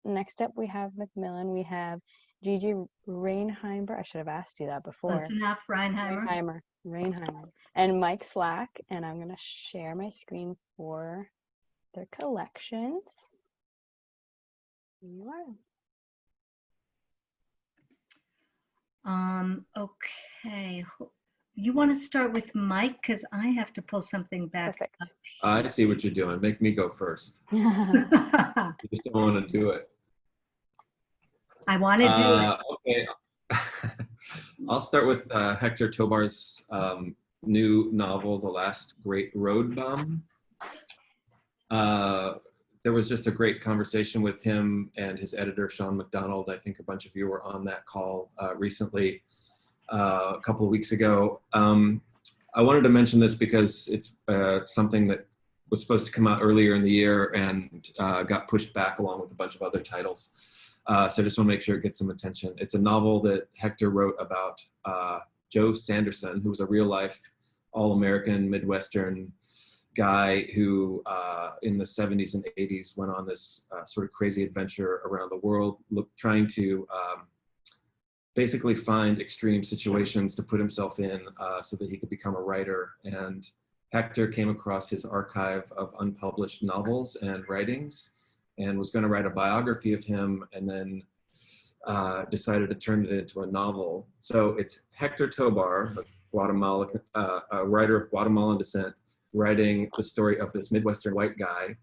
next up we have Macmillan. We have Gigi Reinheimer. I should have asked you that before. Close enough, Reinheimer. Reinheimer. And Mike Slack. And I'm going to share my screen for their collections. Here you are. Okay. You want to start with Mike? Because I have to pull something back. Perfect. I see what you're doing. Make me go first. You just don't want to do it. I want to do it. Okay. I'll start with Hector Tobar's new novel, The Last Great Road Bum. There was just a great conversation with him and his editor, Sean McDonald. I think a bunch of you were on that call recently, a couple of weeks ago. I wanted to mention this because it's something that was supposed to come out earlier in the year and got pushed back along with a bunch of other titles. So I just want to make sure it gets some attention. It's a novel that Hector wrote about Joe Sanderson, who was a real-life, all-American, Midwestern guy who in the 70s and 80s went on this sort of crazy adventure around the world, trying to basically find extreme situations to put himself in so that he could become a writer. And Hector came across his archive of unpublished novels and writings and was going to write a biography of him, and then decided to turn it into a novel. So it's Hector Tobar, a writer of Guatemalan descent, writing the story of this Midwestern white guy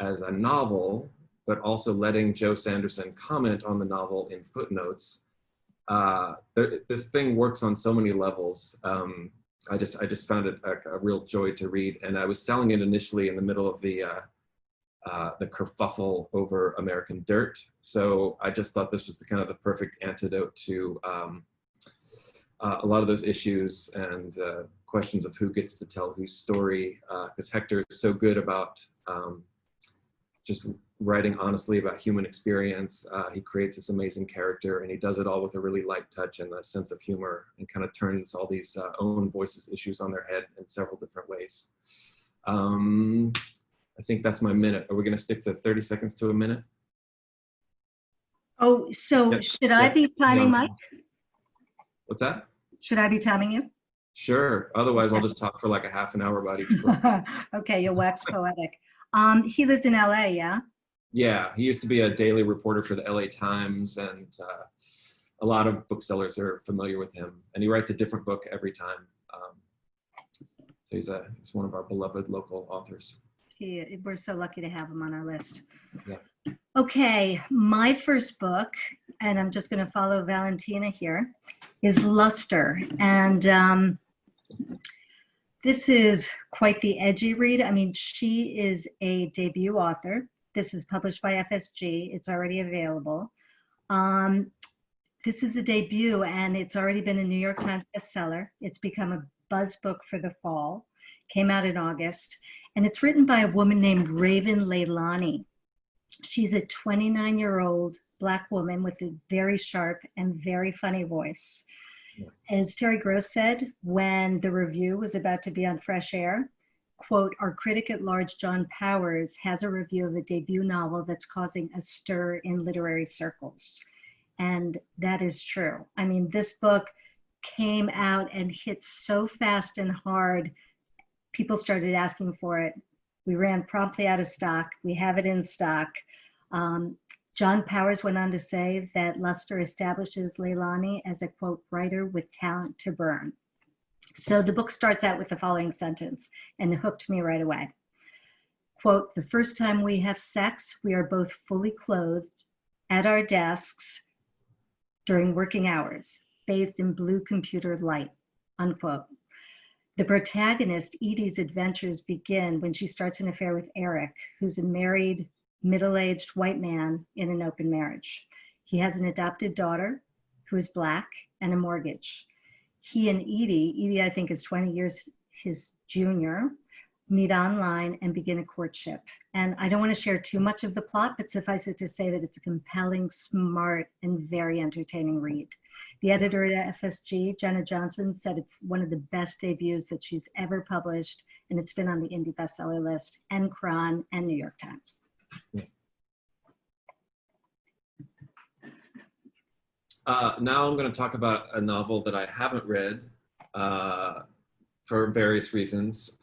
as a novel, but also letting Joe Sanderson comment on the novel in footnotes. This thing works on so many levels. I just found it a real joy to read, and I was selling it initially in the middle of the kerfuffle over American Dirt. So I just thought this was the perfect antidote to a lot of those issues and questions of who gets to tell whose story, because Hector is so good about just writing honestly about human experience. He creates this amazing character, and he does it all with a really light touch and a sense of humor, and kind of turns all these own voices issues on their head in several different ways. I think that's my minute. Are we going to stick to 30 seconds to a minute? Oh, so Yep. Should I be timing Mike? What's that? Should I be timing you? Sure. Otherwise, I'll just talk for like a half an hour about each book. Okay, you'll wax poetic. He lives in LA, yeah? Yeah, he used to be a daily reporter for the LA Times, and a lot of booksellers are familiar with him. And he writes a different book every time. So he's one of our beloved local authors. We're so lucky to have him on our list. Yeah. Okay, my first book, and I'm just going to follow Valentina here, is Luster. And this is quite the edgy read. I mean, she is a debut author. This is published by FSG. It's already available. This is a debut, and it's already been a New York Times bestseller. It's become a buzz book for the fall. Came out in August. And it's written by a woman named Raven Leilani. She's a 29-year-old Black woman with a very sharp and very funny voice. As Terry Gross said, when the review was about to be on Fresh Air, quote, "Our critic at large, John Powers, has a review of a debut novel that's causing a stir in literary circles." And that is true. I mean, this book came out and hit so fast and hard. People started asking for it. We ran promptly out of stock. We have it in stock. John Powers went on to say that Luster establishes Leilani as a, quote, "writer with talent to burn." So the book starts out with the following sentence, and it hooked me right away. Quote, "The first time we have sex, we are both fully clothed at our desks during working hours, bathed in blue computer light," unquote. The protagonist, Edie's adventures begin when she starts an affair with Eric, who's a married, middle-aged white man in an open marriage. He has an adopted daughter who is Black and a mortgage. He and Edie I think is 20 years his junior, meet online and begin a courtship. And I don't want to share too much of the plot, but suffice it to say that it's a compelling, smart, and very entertaining read. The editor at FSG, Jenna Johnson, said it's one of the best debuts that she's ever published, and it's been on the indie bestseller list, and Cron, and New York Times. Now I'm going to talk about a novel that I haven't read for various reasons.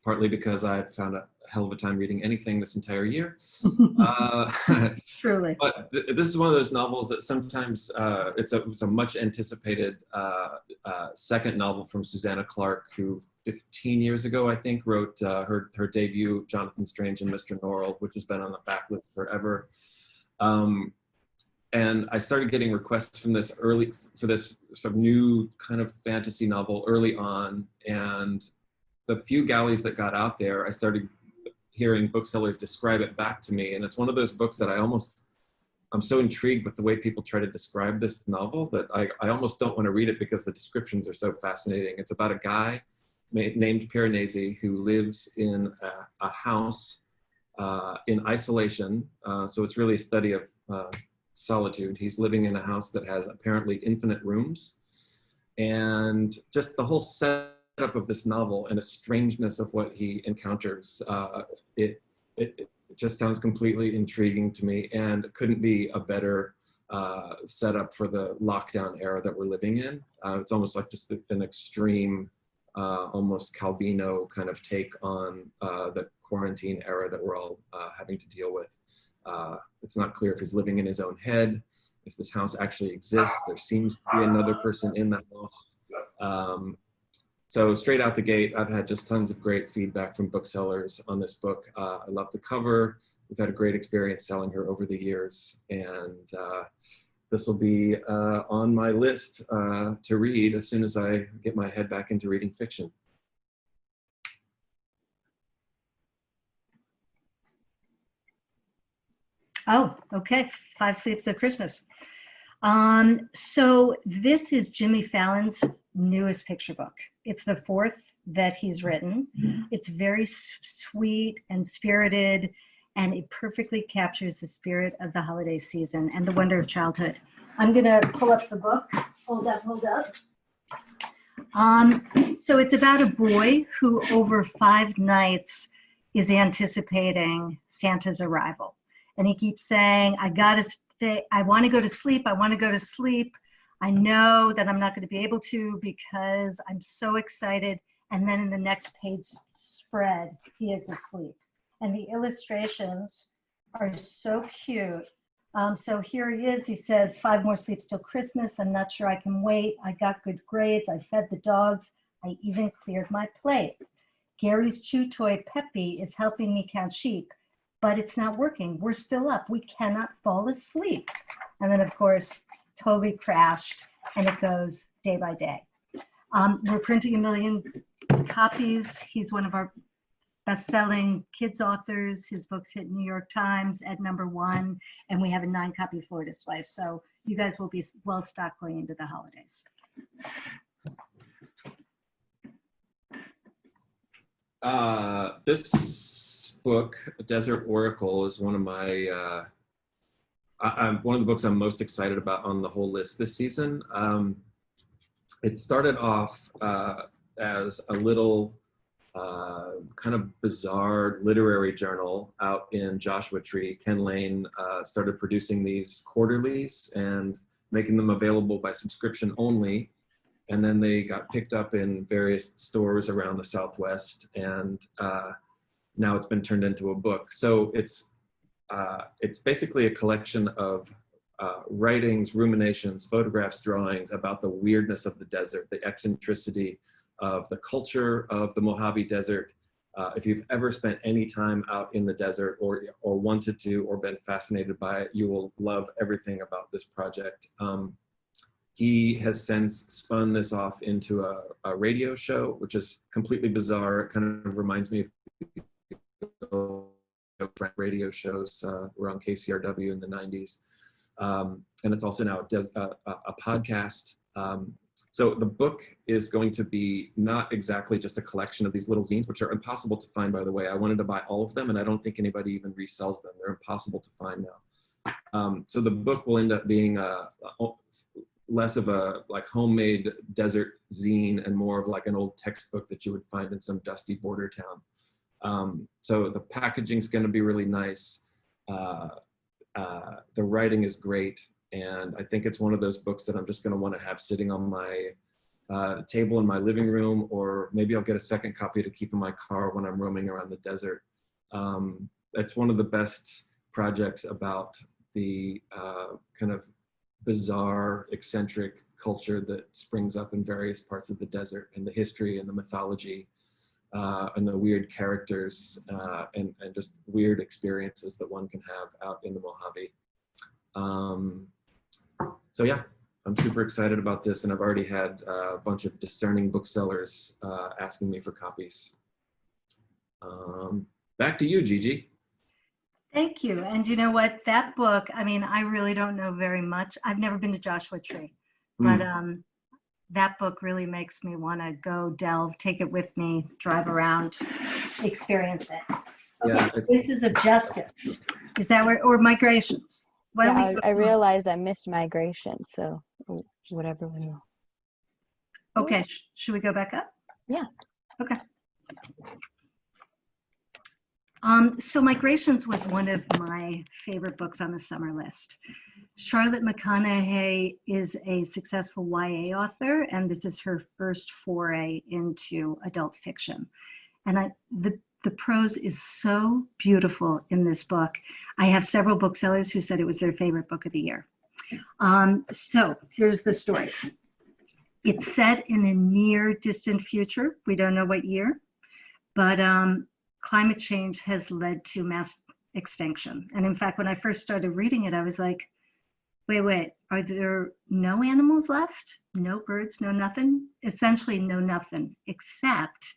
Partly because I've found a hell of a time reading anything this entire year. Truly. But this is one of those novels that sometimes it's a much anticipated second novel from Susanna Clarke, who 15 years ago, I think, wrote her debut, Jonathan Strange and Mr. Norrell, which has been on the backlist forever. And I started getting requests for this sort of new kind of fantasy novel early on. And the few galleys that got out there, I started hearing booksellers describe it back to me. And it's one of those books that I'm so intrigued with the way people try to describe this novel that I almost don't want to read it because the descriptions are so fascinating. It's about a guy named Piranesi who lives in a house in isolation. So it's really a study of solitude. He's living in a house that has apparently infinite rooms. And just the whole setup of this novel and the strangeness of what he encounters, it just sounds completely intriguing to me, and couldn't be a better setup for the lockdown era that we're living in. It's almost like just an extreme, almost Calvino kind of take on the quarantine era that we're all having to deal with. It's not clear if he's living in his own head, if this house actually exists. There seems to be another person in the house. So straight out the gate, I've had just tons of great feedback from booksellers on this book. I love the cover. We've had a great experience selling her over the years. And this will be on my list to read as soon as I get my head back into reading fiction. Oh, okay. 5 Sleeps of Christmas. So this is Jimmy Fallon's newest picture book. It's the 4th that he's written. It's very sweet and spirited, and it perfectly captures the spirit of the holiday season and the wonder of childhood. I'm gonna pull up the book. Hold up. So it's about a boy who over 5 nights is anticipating Santa's arrival. And he keeps saying, I gotta stay, I wanna go to sleep, I wanna go to sleep. I know that I'm not gonna be able to because I'm so excited. And then in the next page spread, he is asleep. And the illustrations are so cute. So here he is, he says, 5 more sleeps till Christmas. I'm not sure I can wait. I got good grades, I fed the dogs. I even cleared my plate. Gary's chew toy Peppy is helping me count sheep, but it's not working. We're still up. We cannot fall asleep. And then, of course, totally crashed, and it goes day by day. We're printing 1 million copies. He's one of our best-selling kids authors. His books hit New York Times at #1, and we have a 9-copy floor display. So you guys will be well-stocked going into the holidays. This book, Desert Oracle, is one of my one of the books I'm most excited about on the whole list this season. It started off as a little kind of bizarre literary journal out in Joshua Tree. Ken Lane started producing these quarterlies and making them available by subscription only. And then they got picked up in various stores around the Southwest, and now it's been turned into a book. So it's basically a collection of writings, ruminations, photographs, drawings about the weirdness of the desert, the eccentricity of the culture of the Mojave Desert. If you've ever spent any time out in the desert or wanted to or been fascinated by it, you will love everything about this project. He has since spun this off into a radio show, which is completely bizarre. It kind of reminds me of radio shows were on KCRW in the 90s. And it's also now a podcast. So the book is going to be not exactly just a collection of these little zines, which are impossible to find, by the way. I wanted to buy all of them, and I don't think anybody even resells them. They're impossible to find now. So the book will end up being less of a like homemade desert zine and more of like an old textbook that you would find in some dusty border town. So the packaging is going to be really nice. The writing is great, And I think it's one of those books that I'm just going to want to have sitting on my table in my living room, or maybe I'll get a second copy to keep in my car when I'm roaming around the desert. That's one of the best projects about the kind of bizarre, eccentric culture that springs up in various parts of the desert, and the history and the mythology and the weird characters and just weird experiences that one can have out in the Mojave. So yeah, I'm super excited about this, and I've already had a bunch of discerning booksellers asking me for copies. Back to you, Gigi. Thank you. And you know what? That book, I mean, I really don't know very much. I've never been to Joshua Tree, but that book really makes me want to go delve, take it with me, drive around, experience it. Okay, Yeah, Places of Justice. Is that where, or Migrations? Why don't Yeah, we I realized I missed migration, so whatever we know. Okay, should we go back up? Yeah. Okay. So Migrations was one of my favorite books on the summer list. Charlotte Mcconaughey is a successful YA author, and this is her first foray into adult fiction. And the prose is so beautiful in this book. I have several booksellers who said it was their favorite book of the year. So here's the story. It's set in a near distant future. We don't know what year, but climate change has led to mass extinction. And in fact, when I first started reading it, I was like, wait, are there no animals left? No birds, no nothing? Essentially no nothing, except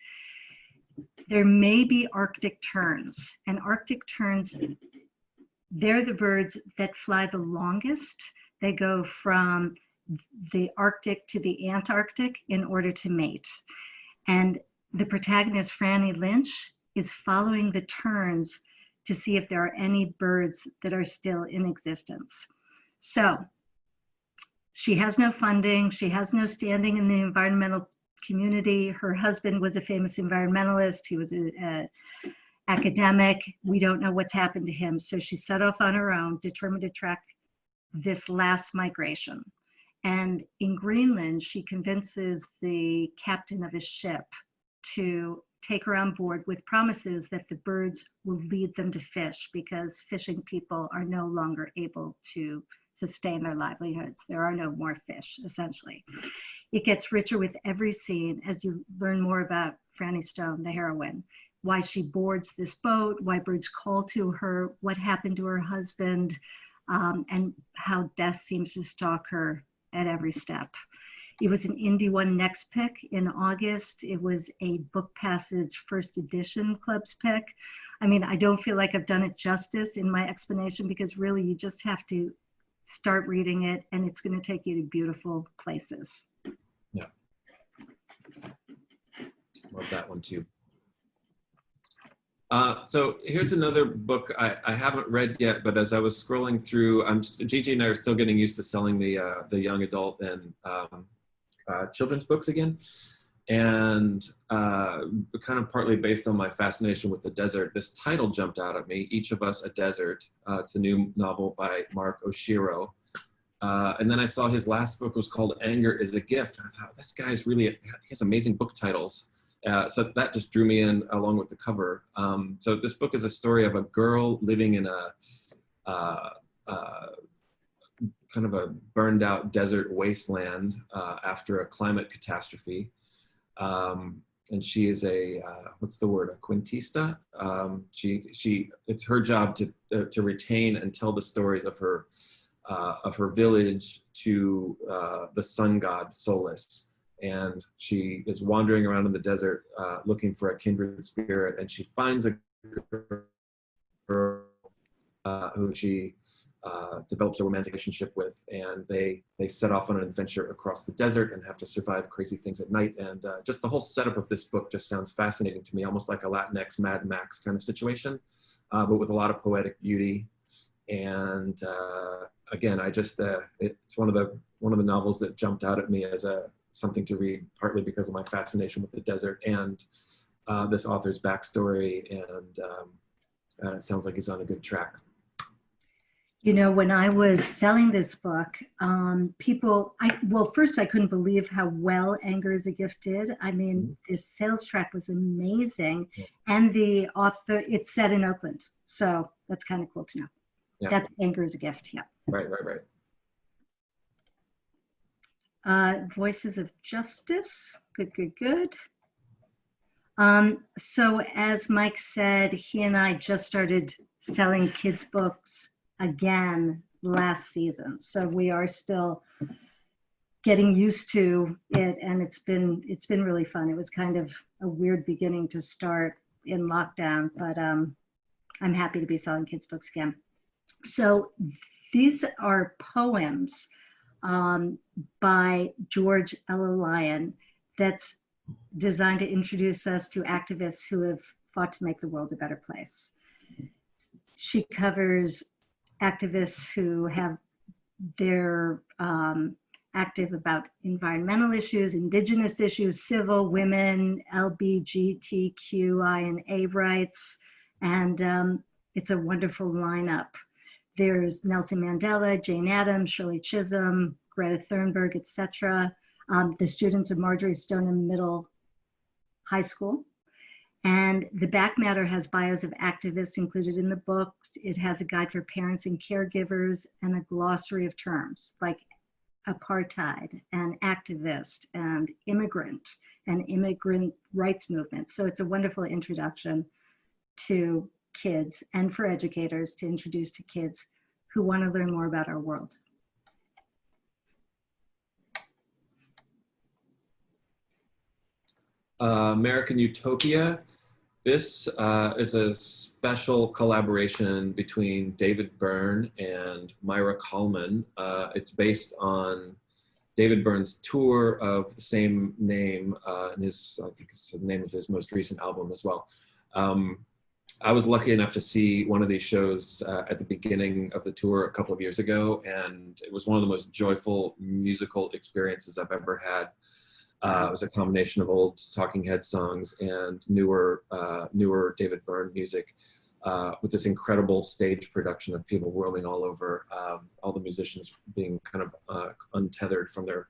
there may be Arctic terns. And Arctic terns, they're the birds that fly the longest. They go from the Arctic to the Antarctic in order to mate. And the protagonist, Franny Lynch, is following the terns to see if there are any birds that are still in existence. So she has no funding. She has no standing in the environmental community. Her husband was a famous environmentalist. He was an academic. We don't know what's happened to him. So she set off on her own, determined to track this last migration. And in Greenland, she convinces the captain of his ship to take her on board with promises that the birds will lead them to fish, because fishing people are no longer able to sustain their livelihoods. There are no more fish, essentially. It gets richer with every scene as you learn more about Franny Stone, the heroine, why she boards this boat, why birds call to her, what happened to her husband, and how death seems to stalk her at every step. It was an Indie One Next pick in August. It was a Book Passage first edition club's pick. I mean, I don't feel like I've done it justice in my explanation, because really you just have to start reading it, and it's going to take you to beautiful places. Yeah. Love that one too. So here's another book I haven't read yet, but as I was scrolling through, Gigi and I are still getting used to selling the young adult and children's books again. And kind of partly based on my fascination with the desert, this title jumped out at me, Each of Us a Desert. It's a new novel by Mark Oshiro. And then I saw his last book was called Anger is a Gift. I thought, this guy's really, he has amazing book titles. So that just drew me in along with the cover. So this book is a story of a girl living in a kind of a burned out desert wasteland after a climate catastrophe. And she is a, what's the word, a quintista? It's her job to retain and tell the stories of her village to the sun god Solus. And she is wandering around in the desert looking for a kindred spirit, and she finds a girl who she develops a romantic relationship with, and they set off on an adventure across the desert and have to survive crazy things at night. And just the whole setup of this book just sounds fascinating to me, almost like a Latinx Mad Max kind of situation, but with a lot of poetic beauty. And again, I just it's one of the novels that jumped out at me as something to read, partly because of my fascination with the desert and this author's backstory, and it sounds like he's on a good track. You know, when I was selling this book, well, first I couldn't believe how well Anger is a Gift did. I mean, the sales track was amazing. And the author, it's set in Oakland. So that's kind of cool to know. Yeah. That's Anger is a Gift, yeah. Right, right, right. Voices of Justice, good, good, good. So as Mike said, he and I just started selling kids' books again last season. So we are still getting used to it, and it's been really fun. It was kind of a weird beginning to start in lockdown, but I'm happy to be selling kids' books again. So these are poems by George Ella Lyon that's designed to introduce us to activists who have fought to make the world a better place. She covers activists who have their active about environmental issues, indigenous issues, civil, women, LGBTQIA rights, and it's a wonderful lineup. There's Nelson Mandela, Jane Addams, Shirley Chisholm, Greta Thunberg, etc. The students of Marjorie Stoneman Middle High School. And the back matter has bios of activists included in the books. It has a guide for parents and caregivers and a glossary of terms like apartheid and activist and immigrant rights movement. So it's a wonderful introduction to kids and for educators to introduce to kids who want to learn more about our world. American Utopia. This is a special collaboration between David Byrne and Myra Coleman. It's based on David Byrne's tour of the same name, and I think it's the name of his most recent album as well. I was lucky enough to see one of these shows at the beginning of the tour a couple of years ago, and it was one of the most joyful musical experiences I've ever had. It was a combination of old Talking Heads songs and newer David Byrne music, with this incredible stage production of people roaming all over, all the musicians being kind of untethered from their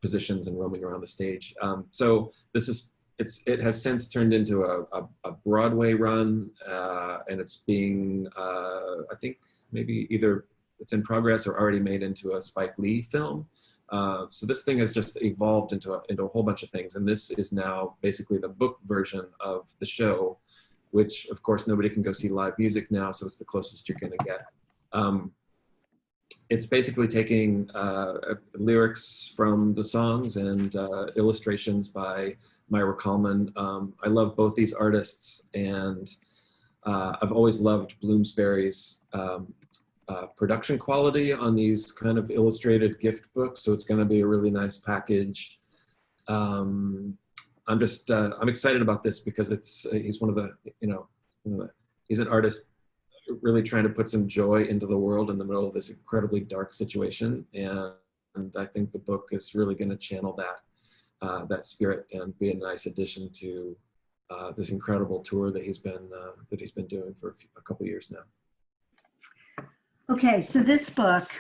positions and roaming around the stage. So it has since turned into a Broadway run, and it's being, I think maybe either it's in progress or already made into a Spike Lee film. So this thing has just evolved into a whole bunch of things, and this is now basically the book version of the show, which of course nobody can go see live music now, so it's the closest you're going to get. It's basically taking lyrics from the songs and illustrations by Myra Coleman. I love both these artists, and I've always loved Bloomsbury's production quality on these kind of illustrated gift books, so it's going to be a really nice package. I'm excited about this because he's one of the, he's an artist really trying to put some joy into the world in the middle of this incredibly dark situation, and I think the book is really going to channel that spirit and be a nice addition to this incredible tour that he's been doing for a couple years now. Okay, so this book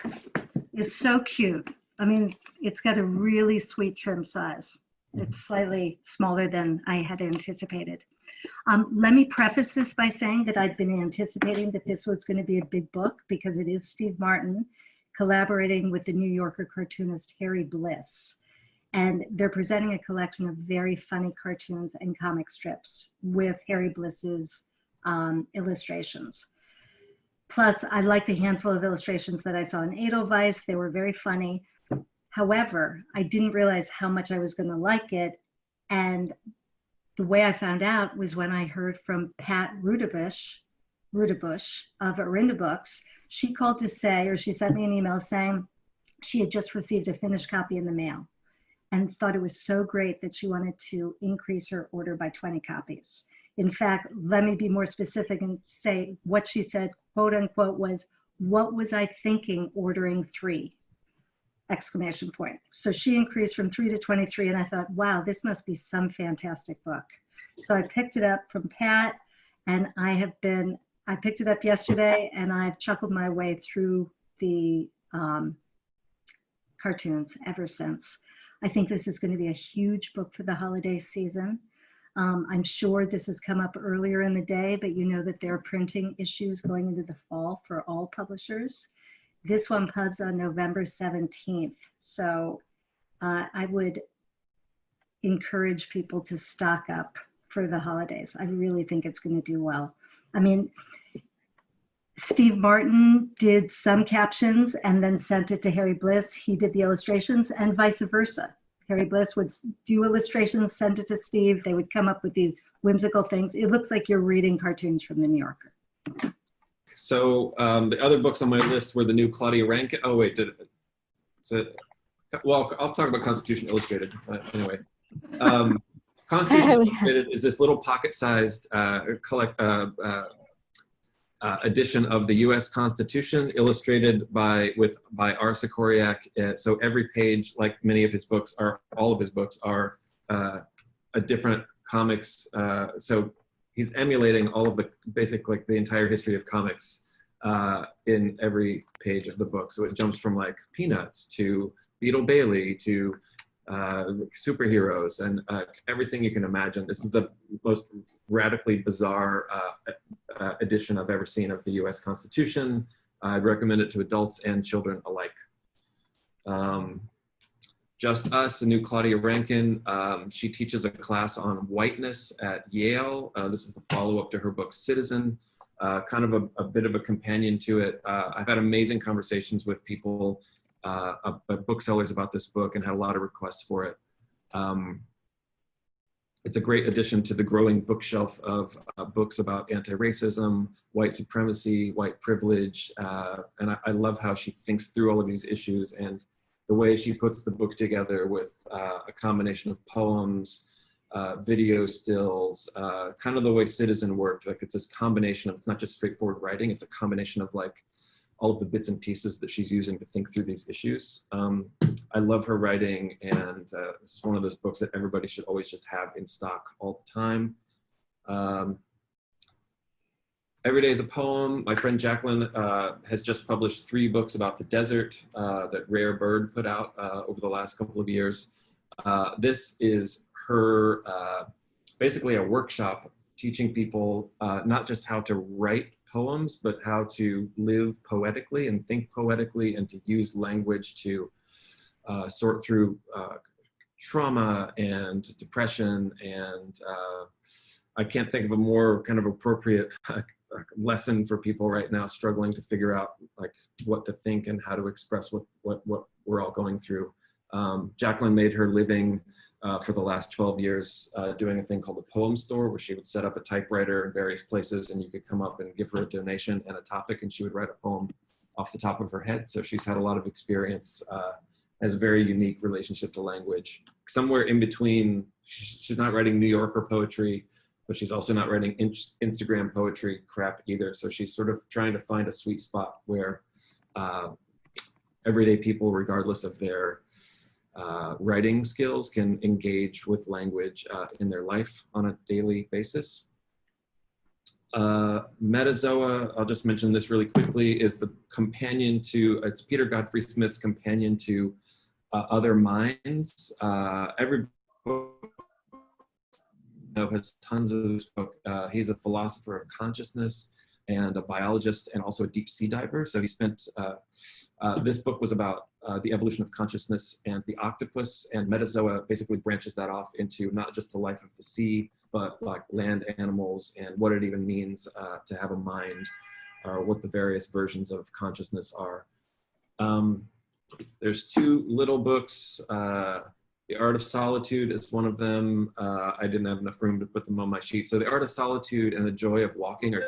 is so cute. I mean, it's got a really sweet trim size. It's slightly smaller than I had anticipated. Let me preface this by saying that I'd been anticipating that this was going to be a big book because it is Steve Martin collaborating with the New Yorker cartoonist Harry Bliss. And they're presenting a collection of very funny cartoons and comic strips with Harry Bliss's illustrations. Plus, I like the handful of illustrations that I saw in Edelweiss. They were very funny. However, I didn't realize how much I was going to like it. And the way I found out was when I heard from Pat Rudebush of Arinda Books. She called to say, or she sent me an email saying she had just received a finished copy in the mail and thought it was so great that she wanted to increase her order by 20 copies. In fact, let me be more specific and say what she said, quote unquote, was, "What was I thinking ordering 3? Exclamation point. So she increased from 3 to 23, and I thought, wow, this must be some fantastic book. So I picked it up from Pat, and I picked it up yesterday, and I've chuckled my way through the cartoons ever since. I think this is going to be a huge book for the holiday season. I'm sure this has come up earlier in the day, but you know that there are printing issues going into the fall for all publishers. This one pubs on November 17th. So I would encourage people to stock up for the holidays. I really think it's going to do well. I mean, Steve Martin did some captions and then sent it to Harry Bliss. He did the illustrations and vice versa. Harry Bliss would do illustrations, send it to Steve. They would come up with these whimsical things. It looks like you're reading cartoons from the New Yorker. So the other books on my list were the new Claudia Rankin. Oh wait, well, I'll talk about Constitution Illustrated anyway. Constitution Illustrated is this little pocket-sized edition of the U.S. Constitution, illustrated by R. Sikoriak. So every page, like many of his books, all of his books are a different comics. So he's emulating all of basically the entire history of comics in every page of the book. So it jumps from like Peanuts to Beetle Bailey to superheroes and everything you can imagine. This is the most radically bizarre edition I've ever seen of the U.S. Constitution. I'd recommend it to adults and children alike. Just Us, the new Claudia Rankin. She teaches a class on whiteness at Yale. This is the follow-up to her book, Citizen. Kind of a bit of a companion to it. I've had amazing conversations with people, booksellers about this book, and had a lot of requests for it. It's a great addition to the growing bookshelf of books about anti-racism, white supremacy, white privilege, and I love how she thinks through all of these issues and the way she puts the book together with a combination of poems, video stills, kind of the way Citizen worked. Like it's this combination of, it's not just straightforward writing, it's a combination of like all of the bits and pieces that she's using to think through these issues. I love her writing, and this is one of those books that everybody should always just have in stock all the time. Every Day is a Poem. My friend Jacqueline has just published 3 books about the desert that Rare Bird put out over the last couple of years. This is her, basically a workshop teaching people not just how to write poems, but how to live poetically and think poetically and to use language to sort through trauma and depression. And I can't think of a more kind of appropriate lesson for people right now struggling to figure out like what to think and how to express what we're all going through. Jacqueline made her living for the last 12 years doing a thing called the Poem Store, where she would set up a typewriter in various places and you could come up and give her a donation and a topic and she would write a poem off the top of her head. So she's had a lot of experience, has a very unique relationship to language. Somewhere in between, she's not writing New Yorker poetry, but she's also not writing Instagram poetry crap either. So she's sort of trying to find a sweet spot where everyday people, regardless of their writing skills, can engage with language in their life on a daily basis. Metazoa, I'll just mention this really quickly, is the companion to, it's Peter Godfrey Smith's companion to Other Minds. Every book has tons of this book. He's a philosopher of consciousness and a biologist and also a deep sea diver. So he spent, this book was about the evolution of consciousness and the octopus, and Metazoa basically branches that off into not just the life of the sea, but like land animals and what it even means to have a mind, or what the various versions of consciousness are. There's 2 little books. The Art of Solitude is one of them. I didn't have enough room to put them on my sheet. So The Art of Solitude and The Joy of Walking are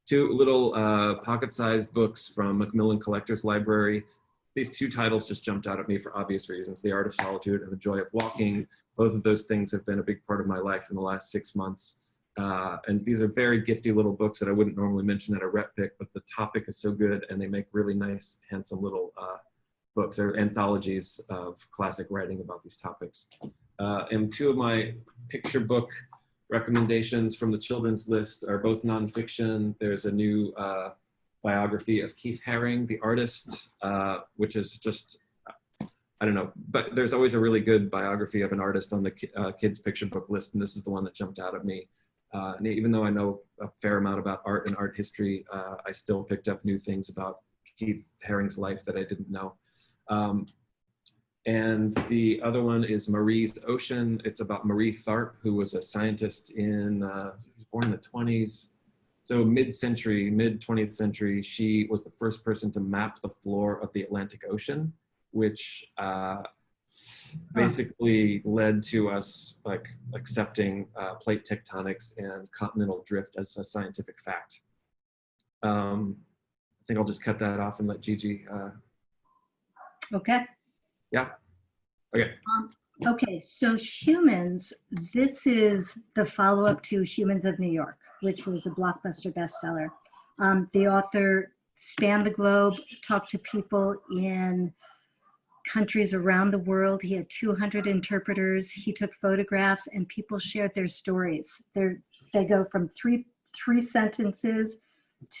2 little pocket-sized books from Macmillan Collector's Library. These 2 titles just jumped out at me for obvious reasons. The Art of Solitude and The Joy of Walking. Both of those things have been a big part of my life in the last 6 months. And these are very gifty little books that I wouldn't normally mention at a rep pick, but the topic is so good and they make really nice, handsome little books or anthologies of classic writing about these topics. And 2 of my picture book recommendations from the children's list are both nonfiction. There's a new biography of Keith Haring, the artist, which is just, I don't know, but there's always a really good biography of an artist on the kids picture book list, and this is the one that jumped out at me. And even though I know a fair amount about art and art history, I still picked up new things about Keith Haring's life that I didn't know. And the other one is Marie's Ocean. It's about Marie Tharp, who was a scientist in, she was born in the 20s. So mid-century, mid-20th century, she was the first person to map the floor of the Atlantic Ocean, which basically led to us like accepting plate tectonics and continental drift as a scientific fact. I think I'll just cut that off and let Gigi. Okay. Yeah. Okay. Okay, so Humans, this is the follow-up to Humans of New York, which was a blockbuster bestseller. The author spanned the globe, talked to people in countries around the world. He had 200 interpreters. He took photographs, and people shared their stories. They go from three sentences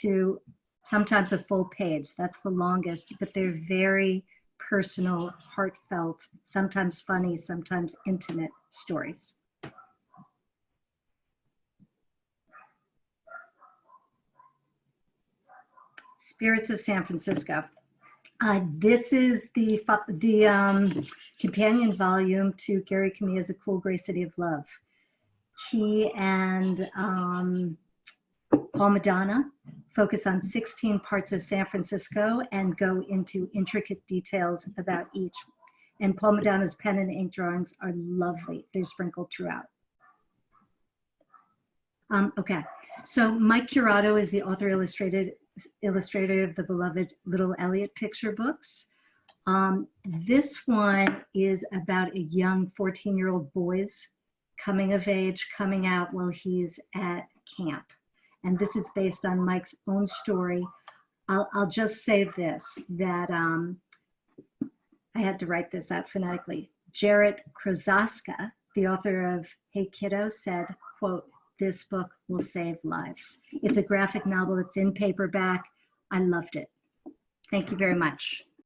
to sometimes a full page. That's the longest, but they're very personal, heartfelt, sometimes funny, sometimes intimate stories. Spirits of San Francisco. This is the companion volume to Gary Kamiya's A Cool Gray City of Love. He and Paul Madonna focus on 16 parts of San Francisco and go into intricate details about each. And Paul Madonna's pen and ink drawings are lovely. They're sprinkled throughout. Okay, so Mike Curato is the author illustrator of the beloved Little Elliot picture books. This one is about a young 14-year-old boy's coming of age, coming out while he's at camp. And this is based on Mike's own story. I'll just say this, that I had to write this out phonetically. Jarrett Krozaska, the author of Hey Kiddo, said, quote, "This book will save lives." It's a graphic novel. It's in paperback. I loved it. Thank you very much.